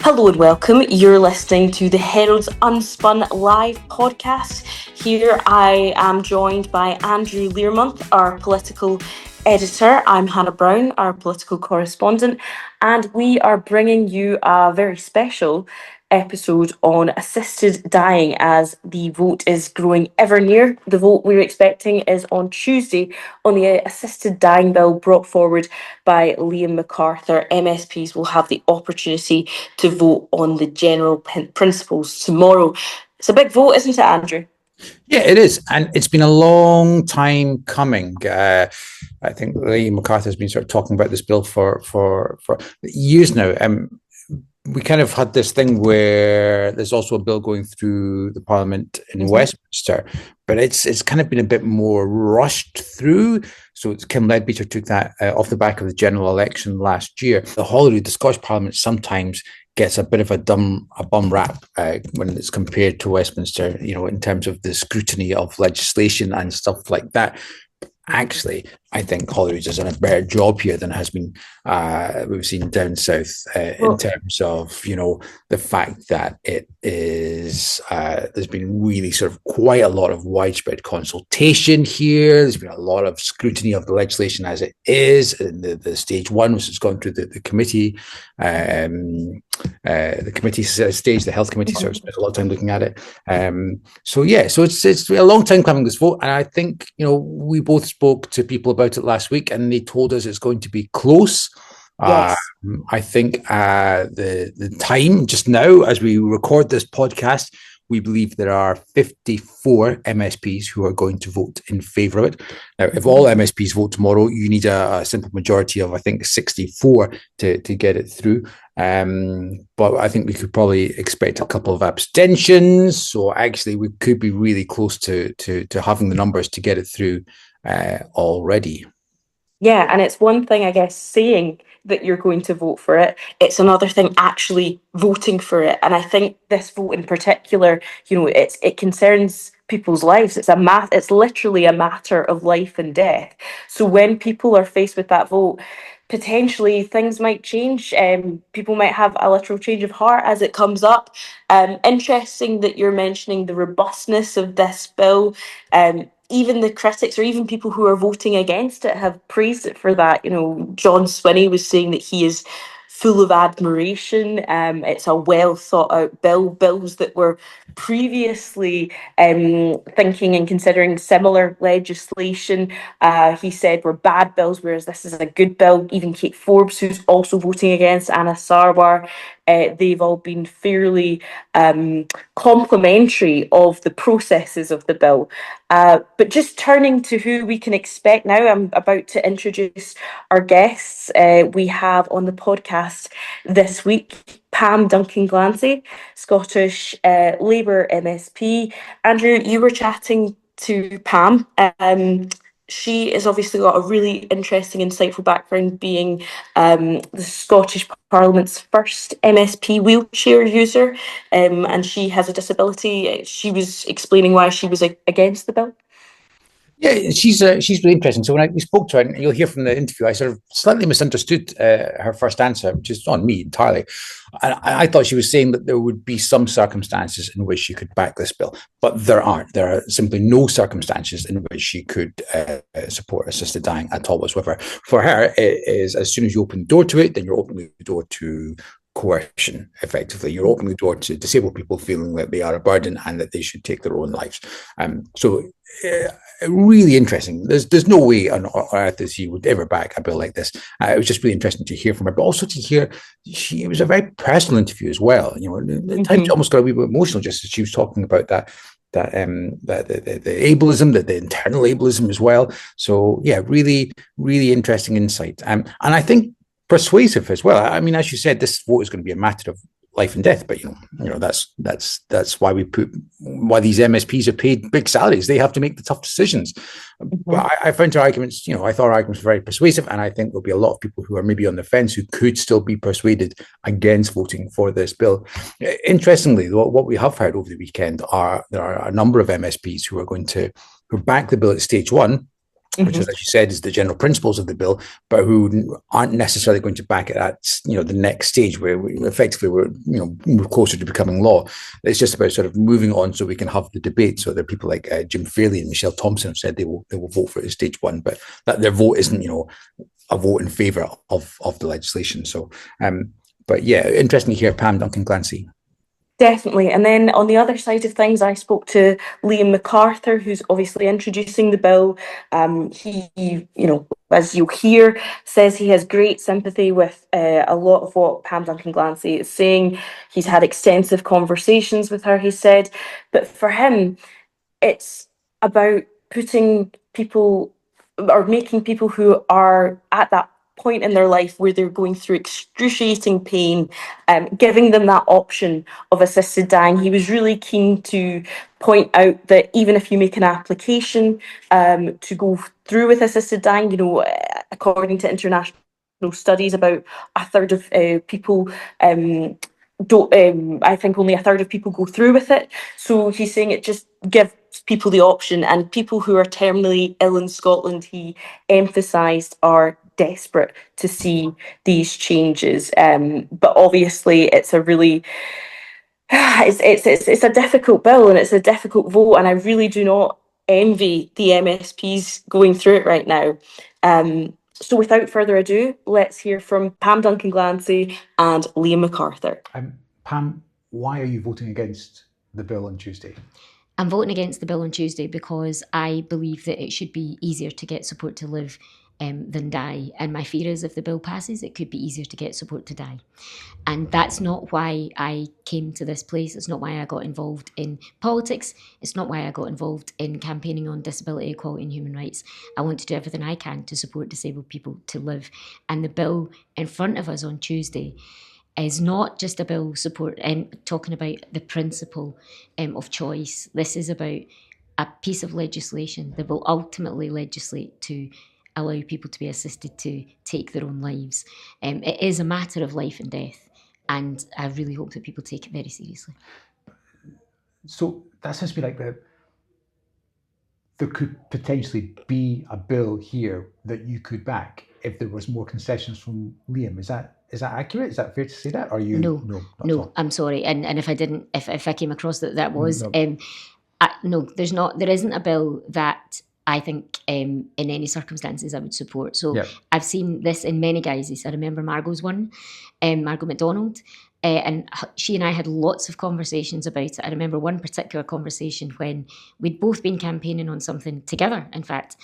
Hello and welcome. You're listening to the Herald's Unspun live podcast. Here I am joined by Andrew Learmonth, our political editor. I'm Hannah Brown, our political correspondent, and we are bringing you a very special episode on assisted dying as the vote is growing ever near. The vote we're expecting is on Tuesday on the assisted dying bill brought forward by Liam McArthur. MSPs will have the opportunity to vote on the general principles tomorrow. It's a big vote, isn't it, Andrew? Yeah, it is. And it's been a long time coming. I think Liam McArthur has been sort of talking about this bill for years now. We kind of had this thing where there's also a bill going through the Parliament in Westminster, but it's kind of been a bit more rushed through. So Kim Leadbeater took that off the back of the general election last year. The Holyrood, the Scottish Parliament, sometimes gets a bit of a bum rap when it's compared to Westminster, in terms of the scrutiny of legislation and stuff like that. Actually, I think Holyrood has done a better job here than has been we've seen down south in terms of the fact that it is there's been really sort of quite a lot of widespread consultation here. There's been a lot of scrutiny of the legislation as it is in the stage one, which has gone through the committee. The committee stage, the health committee, sort of spent a lot of time looking at it. So it's a long time coming, this vote, and I think we both spoke to people about it last week, and they told us it's going to be close. Yes. I think the time just now, as we record this podcast, we believe there are 54 MSPs who are going to vote in favour of it. Now, if all MSPs vote tomorrow, you need a simple majority of, I think, 64 to get it through. But I think we could probably expect a couple of abstentions. So actually, we could be really close to having the numbers to get it through already. Yeah, and it's one thing, I guess, saying that you're going to vote for it. It's another thing actually voting for it. And I think this vote in particular, it concerns people's lives. It's literally a matter of life and death. So when people are faced with that vote, potentially things might change. People might have a literal change of heart as it comes up. Interesting that you're mentioning the robustness of this bill. Even the critics or even people who are voting against it have praised it for that. John Swinney was saying that he is full of admiration. It's a well thought out bills that were previously thinking and considering similar legislation. He said were bad bills, whereas this is a good bill. Even Kate Forbes, who's also voting against, Anna Sarwar, they've all been fairly complimentary of the processes of the bill. But just turning to who we can expect now, I'm about to introduce our guests. We have on the podcast this week Pam Duncan-Glancy, Scottish Labour MSP. Andrew, you were chatting to Pam. She has obviously got a really interesting, insightful background, being the Scottish Parliament's first MSP wheelchair user, and she has a disability. She was explaining why she was against the bill. Yeah, she's really interesting. So when we spoke to her, and you'll hear from the interview, I sort of slightly misunderstood her first answer, which is on me entirely. And I thought she was saying that there would be some circumstances in which she could back this bill, but there aren't. There are simply no circumstances in which she could support assisted dying at all whatsoever. For her, it is as soon as you open the door to it, then you're opening the door to coercion. Effectively, you're opening the door to disabled people feeling that they are a burden and that they should take their own lives. Really interesting. There's no way on earth that she would ever back a bill like this. It was just really interesting to hear from her, but also to hear it was a very personal interview as well. At times she almost got a wee bit emotional just as she was talking about the ableism, the internal ableism as well. So yeah, really, really interesting insight. And I think persuasive as well. I mean, as you said, this vote is going to be a matter of life and death, but that's why these MSPs are paid big salaries. They have to make the tough decisions. But I found her arguments, I thought her arguments were very persuasive, and I think there'll be a lot of people who are maybe on the fence who could still be persuaded against voting for this bill. Interestingly, what we have heard over the weekend there are a number of MSPs who back the bill at stage one, which is, as you said, is the general principles of the bill, but who aren't necessarily going to back it at the next stage where we're closer to becoming law. It's just about sort of moving on so we can have the debate. So there are people like Jim Fairley and Michelle Thompson have said they will vote for it as stage one, but that their vote isn't a vote in favour of the legislation. So, but yeah, interesting to hear Pam Duncan-Glancy. Definitely. And then on the other side of things, I spoke to Liam McArthur, who's obviously introducing the bill. He, as you'll hear, says he has great sympathy with a lot of what Pam Duncan-Glancy is saying. He's had extensive conversations with her, he said. But for him, it's about putting people or making people who are at that point in their life where they're going through excruciating pain, giving them that option of assisted dying. He was really keen to point out that even if you make an application to go through with assisted dying, according to international studies, about a third of people don't. I think only a third of people go through with it. So he's saying it just gives people the option, and people who are terminally ill in Scotland, he emphasised, are desperate to see these changes. But obviously, it's a really it's a difficult bill and it's a difficult vote, and I really do not envy the MSPs going through it right now. So without further ado, let's hear from Pam Duncan-Glancy and Liam McArthur. Pam, why are you voting against the bill on Tuesday? I'm voting against the bill on Tuesday because I believe that it should be easier to get support to live than die. And my fear is if the bill passes, it could be easier to get support to die. And that's not why I came to this place. It's not why I got involved in politics. It's not why I got involved in campaigning on disability, equality and human rights. I want to do everything I can to support disabled people to live. And the bill in front of us on Tuesday is not just a bill support and talking about the principle of choice. This is about a piece of legislation that will ultimately legislate to allow people to be assisted to take their own lives. It is a matter of life and death, and I really hope that people take it very seriously. So that sounds to me like there could potentially be a bill here that you could back if there was more concessions from Liam. Is that accurate? Is that fair to say that? Or you? No. I'm sorry. And if I didn't, if I came across that was no. There's not. There isn't a bill that I think in any circumstances I would support. So I've seen this in many guises. I remember Margot's one, Margot MacDonald. And she and I had lots of conversations about it. I remember one particular conversation when we'd both been campaigning on something together, in fact,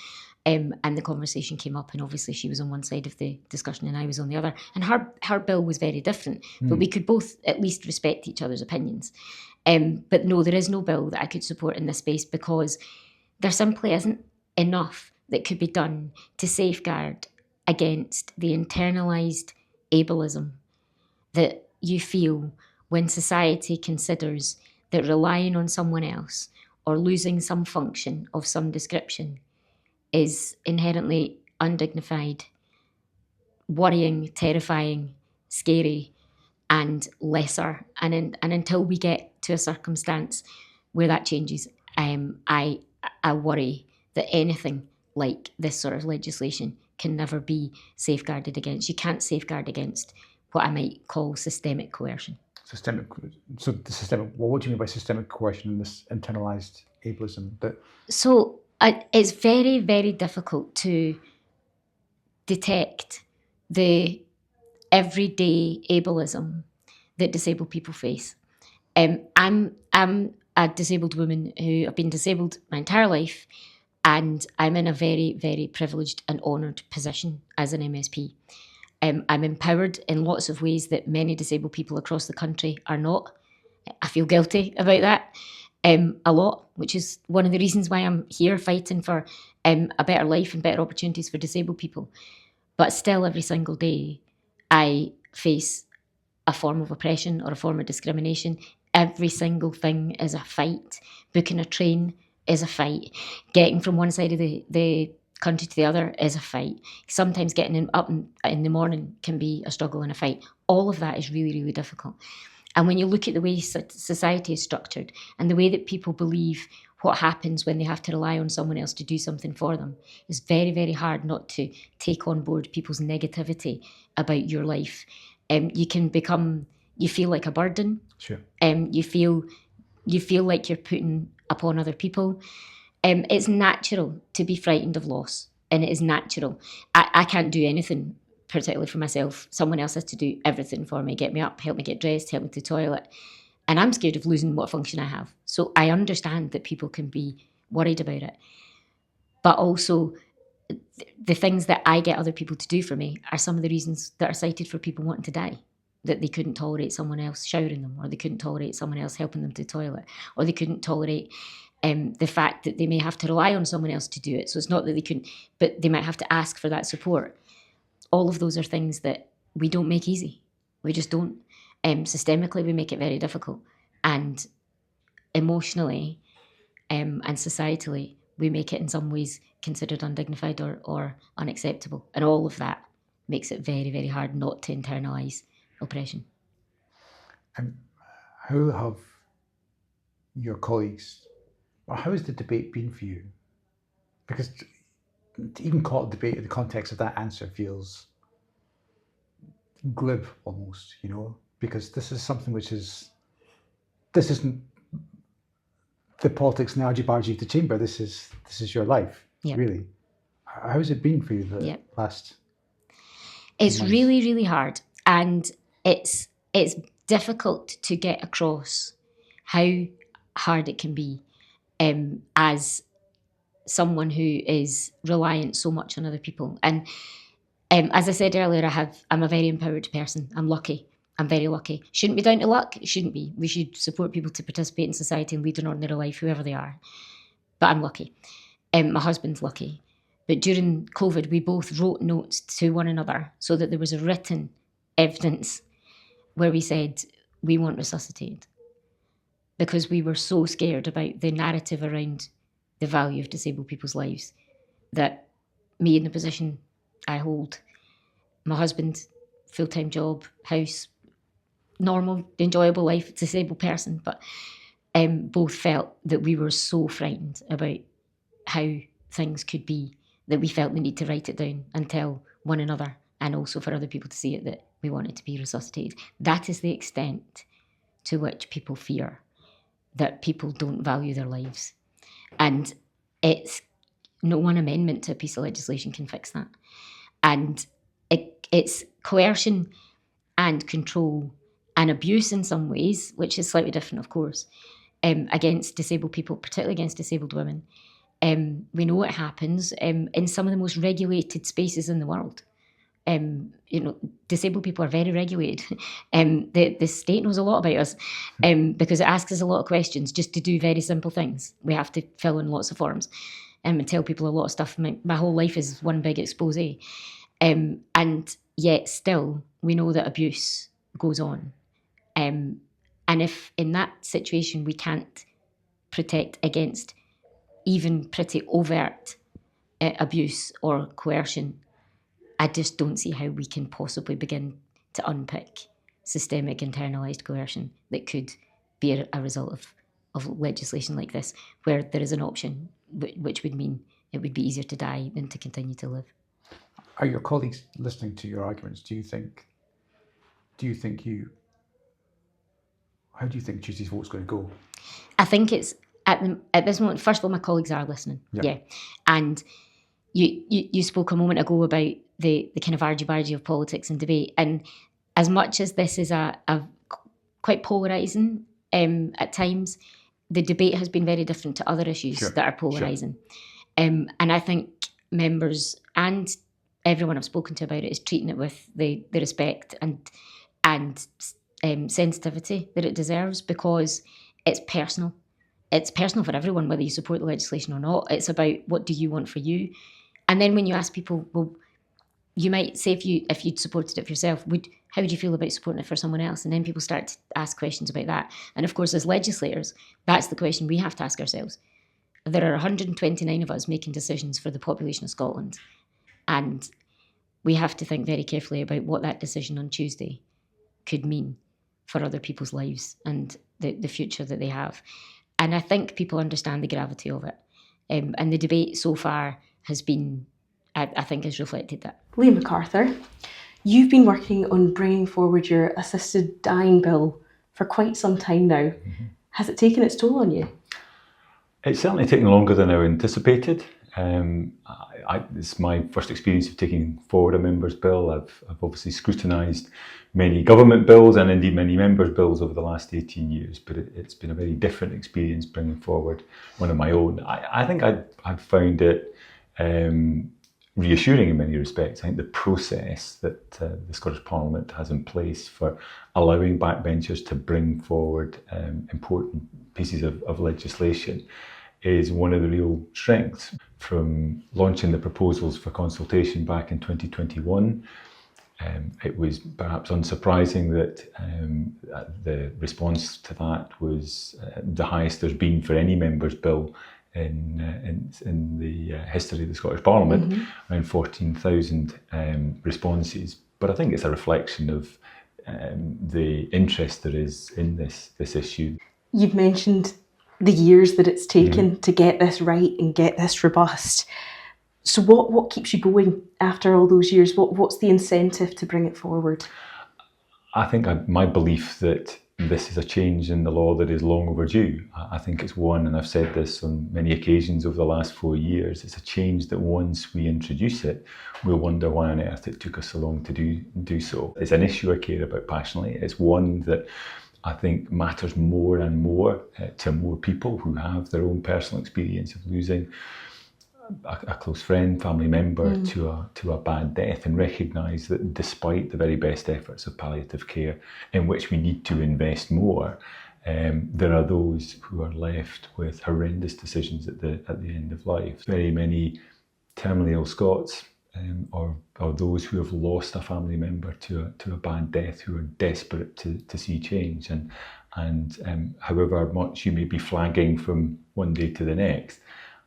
and the conversation came up, and obviously she was on one side of the discussion and I was on the other. And her bill was very different, but we could both at least respect each other's opinions. But no, there is no bill that I could support in this space because there simply isn't enough that could be done to safeguard against the internalised ableism that you feel when society considers that relying on someone else or losing some function of some description is inherently undignified, worrying, terrifying, scary, and lesser. And until we get to a circumstance where that changes, I worry that anything like this sort of legislation can never be safeguarded against. You can't safeguard against what I might call systemic coercion. What do you mean by systemic coercion and this internalised ableism? So it's very, very difficult to detect the everyday ableism that disabled people face. I'm a disabled woman who have been disabled my entire life, and I'm in a very, very privileged and honoured position as an MSP. I'm empowered in lots of ways that many disabled people across the country are not. I feel guilty about that a lot, which is one of the reasons why I'm here fighting for a better life and better opportunities for disabled people. But still, every single day, I face a form of oppression or a form of discrimination. Every single thing is a fight. Booking a train is a fight. Getting from one side of the country to the other is a fight. Sometimes getting up in the morning can be a struggle and a fight. All of that is really, really difficult. And when you look at the way society is structured and the way that people believe what happens when they have to rely on someone else to do something for them. It's very, very hard not to take on board people's negativity about your life. You feel like a burden. Sure. You feel like you're putting upon other people. It's natural to be frightened of loss, and it is natural. I can't do anything particularly for myself. Someone else has to do everything for me, get me up, help me get dressed, help me to the toilet. And I'm scared of losing what function I have. So I understand that people can be worried about it. But also, the things that I get other people to do for me are some of the reasons that are cited for people wanting to die. That they couldn't tolerate someone else showering them, or they couldn't tolerate someone else helping them to the toilet, or they couldn't tolerate the fact that they may have to rely on someone else to do it. So it's not that they couldn't, but they might have to ask for that support. All of those are things that we don't make easy. We just don't. Systemically, we make it very difficult. And emotionally and societally, we make it in some ways considered undignified or unacceptable. And all of that makes it very, very hard not to internalise oppression. How have your colleagues, or how has the debate been for you? Because to even call it debate in the context of that answer feels glib almost, because this is something this isn't the politics and the argy-bargy of the chamber. This is your life, really. How has it been for you the last It's months? really, really hard. And it's difficult to get across how hard it can be as someone who is reliant so much on other people. And as I said earlier, I'm a very empowered person. I'm lucky. I'm very lucky. Shouldn't be down to luck. It shouldn't be. We should support people to participate in society and lead an ordinary life, whoever they are. But I'm lucky. My husband's lucky. But during COVID, we both wrote notes to one another so that there was a written evidence where we said, we want resuscitated. Because we were so scared about the narrative around the value of disabled people's lives that me in the position I hold, my husband, full-time job, house, normal, enjoyable life, disabled person, but both felt that we were so frightened about how things could be that we felt the need to write it down and tell one another, and also for other people to see it, that we wanted to be resuscitated. That is the extent to which people fear that people don't value their lives. And it's no one amendment to a piece of legislation can fix that. And it's coercion and control and abuse in some ways, which is slightly different, of course, against disabled people, particularly against disabled women. We know it happens in some of the most regulated spaces in the world. Disabled people are very regulated. The state knows a lot about us because it asks us a lot of questions just to do very simple things. We have to fill in lots of forms and tell people a lot of stuff. My whole life is one big expose. And yet still, we know that abuse goes on. And if in that situation we can't protect against even pretty overt abuse or coercion, I just don't see how we can possibly begin to unpick systemic internalised coercion that could be a result of legislation like this, where there is an option which would mean it would be easier to die than to continue to live. Are your colleagues listening to your arguments? How do you think Tuesday's vote's going to go? I think it's at this moment. First of all, my colleagues are listening. Yeah. And you spoke a moment ago about the kind of argy-bargy of politics and debate. And as much as this is a quite polarising at times, the debate has been very different to other issues that are polarising. Sure. And I think members and everyone I've spoken to about it is treating it with the respect and sensitivity that it deserves, because it's personal. It's personal for everyone, whether you support the legislation or not. It's about what do you want for you. And then when you ask people, well, you might say if you'd supported it for yourself, how would you feel about supporting it for someone else? And then people start to ask questions about that. And of course, as legislators, that's the question we have to ask ourselves. There are 129 of us making decisions for the population of Scotland. And we have to think very carefully about what that decision on Tuesday could mean for other people's lives and the future that they have. And I think people understand the gravity of it. And the debate so far has been, I think, has reflected that. Lee McArthur, you've been working on bringing forward your assisted dying bill for quite some time now. Mm-hmm. Has it taken its toll on you? It's certainly taken longer than I anticipated. It's my first experience of taking forward a member's bill. I've obviously scrutinised many government bills and indeed many members' bills over the last 18 years, but it's been a very different experience bringing forward one of my own. I think I've found it reassuring in many respects. I think the process that the Scottish Parliament has in place for allowing backbenchers to bring forward important pieces of legislation is one of the real strengths. From launching the proposals for consultation back in 2021, it was perhaps unsurprising that the response to that was the highest there's been for any member's bill in the history of the Scottish Parliament, mm-hmm. around 14,000 responses. But I think it's a reflection of the interest there is in this issue. You've mentioned the years that it's taken mm-hmm. to get this right and get this robust. So what keeps you going after all those years? What's the incentive to bring it forward? I think my belief that this is a change in the law that is long overdue. I think it's one, and I've said this on many occasions over the last 4 years, it's a change that once we introduce it, we'll wonder why on earth it took us so long to do so. It's an issue I care about passionately. It's one that I think matters more and more to more people who have their own personal experience of losing a close friend, family member to a bad death, and recognise that despite the very best efforts of palliative care, in which we need to invest more, there are those who are left with horrendous decisions at the end of life. Very many terminally ill Scots or those who have lost a family member to a bad death, who are desperate to see change, and however much you may be flagging from one day to the next,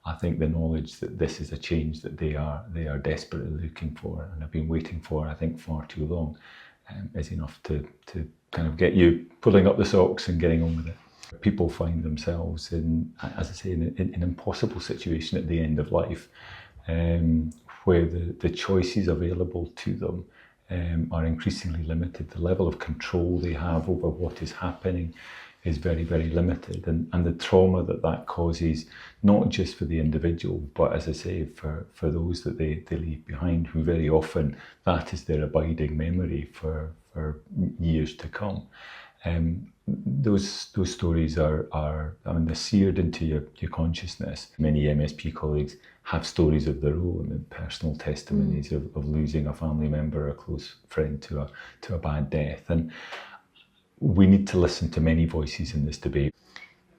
I think the knowledge that this is a change that they are desperately looking for and have been waiting for, I think, far too long, is enough to kind of get you pulling up the socks and getting on with it. People find themselves in, as I say, in an impossible situation at the end of life, where the choices available to them are increasingly limited. The level of control they have over what is happening is very, very limited. And the trauma that causes, not just for the individual, but as I say, for those that they leave behind, who very often that is their abiding memory for years to come. Those stories are they're seared into your consciousness. Many MSP colleagues have stories of their own and personal testimonies of losing a family member or a close friend to a bad death. And we need to listen to many voices in this debate.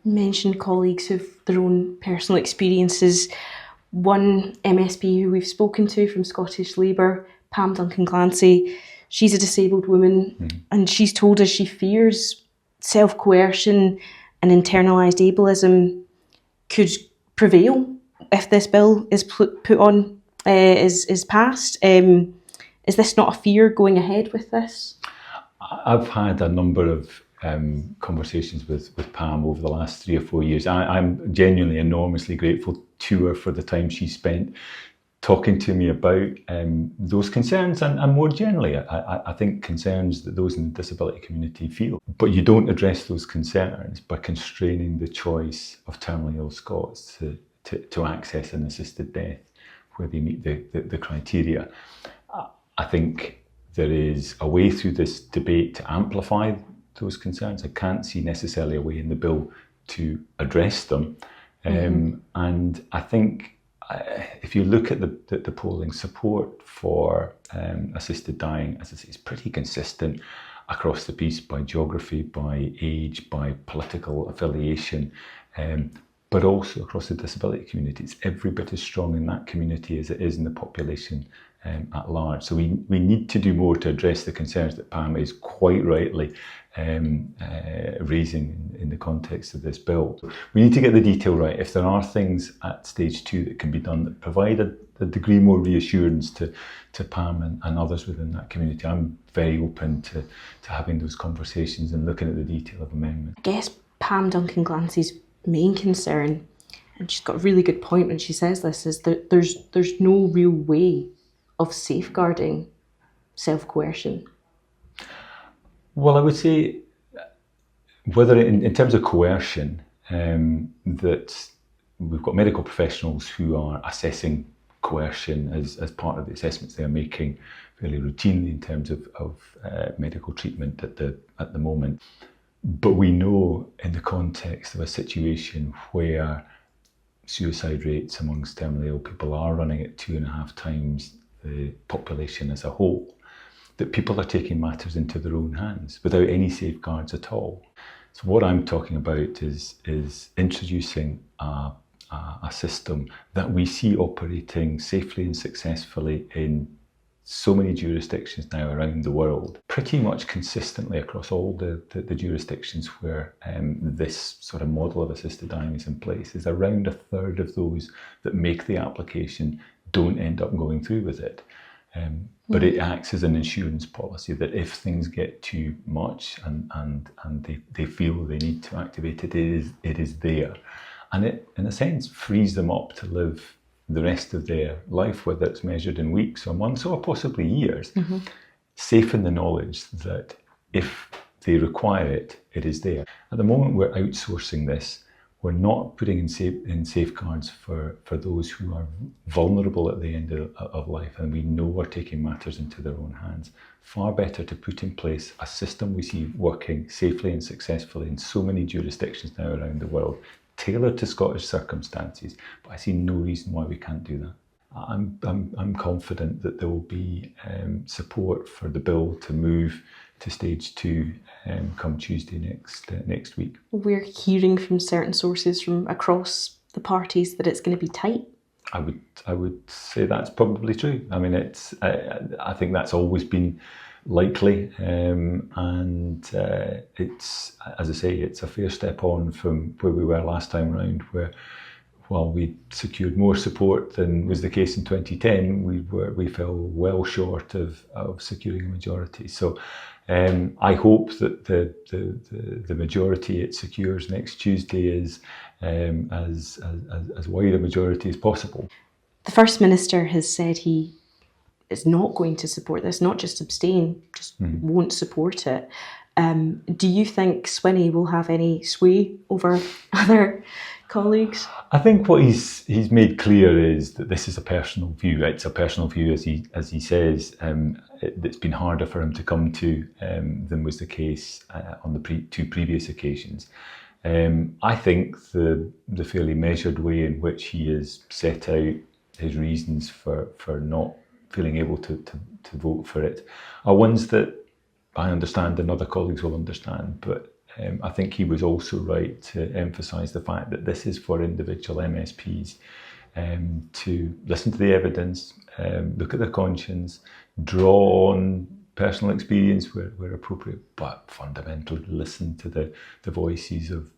You mentioned colleagues who have their own personal experiences. One MSP who we've spoken to from Scottish Labour, Pam Duncan-Glancy, she's a disabled woman, and she's told us she fears self-coercion and internalised ableism could prevail if this bill is put on, is passed. Is this not a fear going ahead with this? I've had a number of conversations with Pam over the last 3 or 4 years. I'm genuinely enormously grateful to her for the time she spent talking to me about those concerns and more generally, I think concerns that those in the disability community feel. But you don't address those concerns by constraining the choice of terminally ill Scots to access an assisted death where they meet the criteria. I think there is a way through this debate to amplify those concerns. I can't see necessarily a way in the bill to address them. And I think if you look at the polling, support for assisted dying, as I say, is pretty consistent across the piece by geography, by age, by political affiliation, but also across the disability community. It's every bit as strong in that community as it is in the population at large. So we need to do more to address the concerns that Pam is quite rightly raising in the context of this bill. We need to get the detail right. If there are things at stage 2 that can be done that provide a degree more reassurance to Pam and others within that community, I'm very open to having those conversations and looking at the detail of amendment. I guess Pam Duncan-Glancy's main concern, and she's got a really good point when she says this, is that there's no real way of safeguarding self-coercion. Well, I would say, whether in terms of coercion, that we've got medical professionals who are assessing coercion as part of the assessments they are making fairly routinely in terms of medical treatment at the moment. But we know, in the context of a situation where suicide rates amongst terminally ill people are running at 2.5 times the population as a whole, that people are taking matters into their own hands without any safeguards at all. So what I'm talking about is introducing a system that we see operating safely and successfully in so many jurisdictions now around the world, pretty much consistently across all the jurisdictions where this sort of model of assisted dying is in place. Is around 1/3 of those that make the application don't end up going through with it. But it acts as an insurance policy that if things get too much and they feel they need to activate it, it is there. And it, in a sense, frees them up to live the rest of their life, whether it's measured in weeks or months or possibly years, safe in the knowledge that if they require it, it is there. At the moment we're outsourcing this, we're not putting in safeguards for those who are vulnerable at the end of life, and we know we're taking matters into their own hands. Far better to put in place a system we see working safely and successfully in so many jurisdictions now around the world, tailored to Scottish circumstances, but I see no reason why we can't do that. I'm confident that there will be support for the bill to move to stage 2 come Tuesday next week. We're hearing from certain sources from across the parties that it's going to be tight. I would say that's probably true. I mean, I think that's always been likely, and it's, as I say, it's a fair step on from where we were last time round, where while we secured more support than was the case in 2010, we fell well short of securing a majority. So I hope that the majority it secures next Tuesday is as wide a majority as possible. The First Minister has said he is not going to support this, not just abstain, just won't support it. Do you think Swinney will have any sway over other colleagues? I think what he's made clear is that this is a personal view. It's a personal view, as he says. It's been harder for him to come to than was the case on the two previous occasions. I think the fairly measured way in which he has set out his reasons for not feeling able to vote for it are ones that I understand and other colleagues will understand, but I think he was also right to emphasise the fact that this is for individual MSPs to listen to the evidence, look at their conscience, draw on personal experience where appropriate, but fundamentally listen to the voices of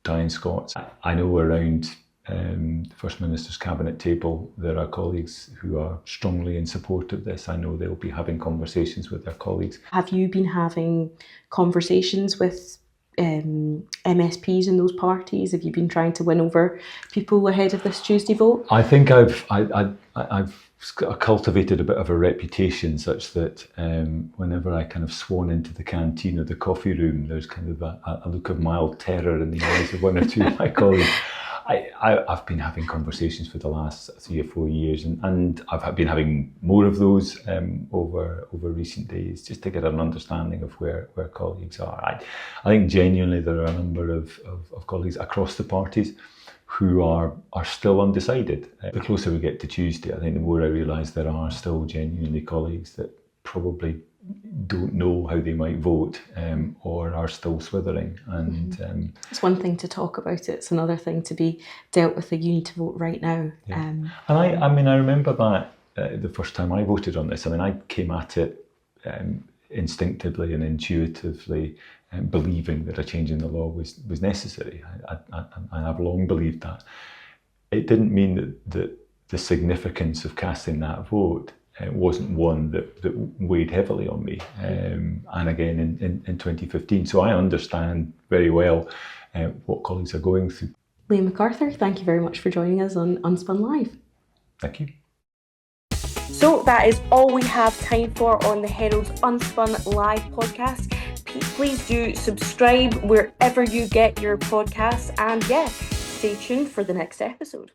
dying Scots. I know around the First Minister's cabinet table there are colleagues who are strongly in support of this. I know they'll be having conversations with their colleagues. Have you been having conversations with MSPs in those parties? Have you been trying to win over people ahead of this Tuesday vote? I think I've cultivated a bit of a reputation such that whenever I kind of swan into the canteen or the coffee room, there's kind of a look of mild terror in the eyes of one or two of my colleagues. I've been having conversations for the last 3 or 4 years, and I've been having more of those over recent days, just to get an understanding of where colleagues are. I think genuinely there are a number of colleagues across the parties who are still undecided. The closer we get to Tuesday, I think the more I realise there are still genuinely colleagues that probably don't know how they might vote or are still swithering. And it's one thing to talk about it, it's another thing to be dealt with you need to vote right now. Yeah. And I remember that the first time I voted on this, I came at it instinctively and intuitively believing that a change in the law was necessary. I've long believed that. It didn't mean that the significance of casting that vote wasn't one that weighed heavily on me, and again in 2015. So I understand very well what colleagues are going through. Liam McArthur, thank you very much for joining us on Unspun Live. Thank you. So that is all we have time for on the Herald's Unspun Live podcast. Please do subscribe wherever you get your podcasts, and stay tuned for the next episode.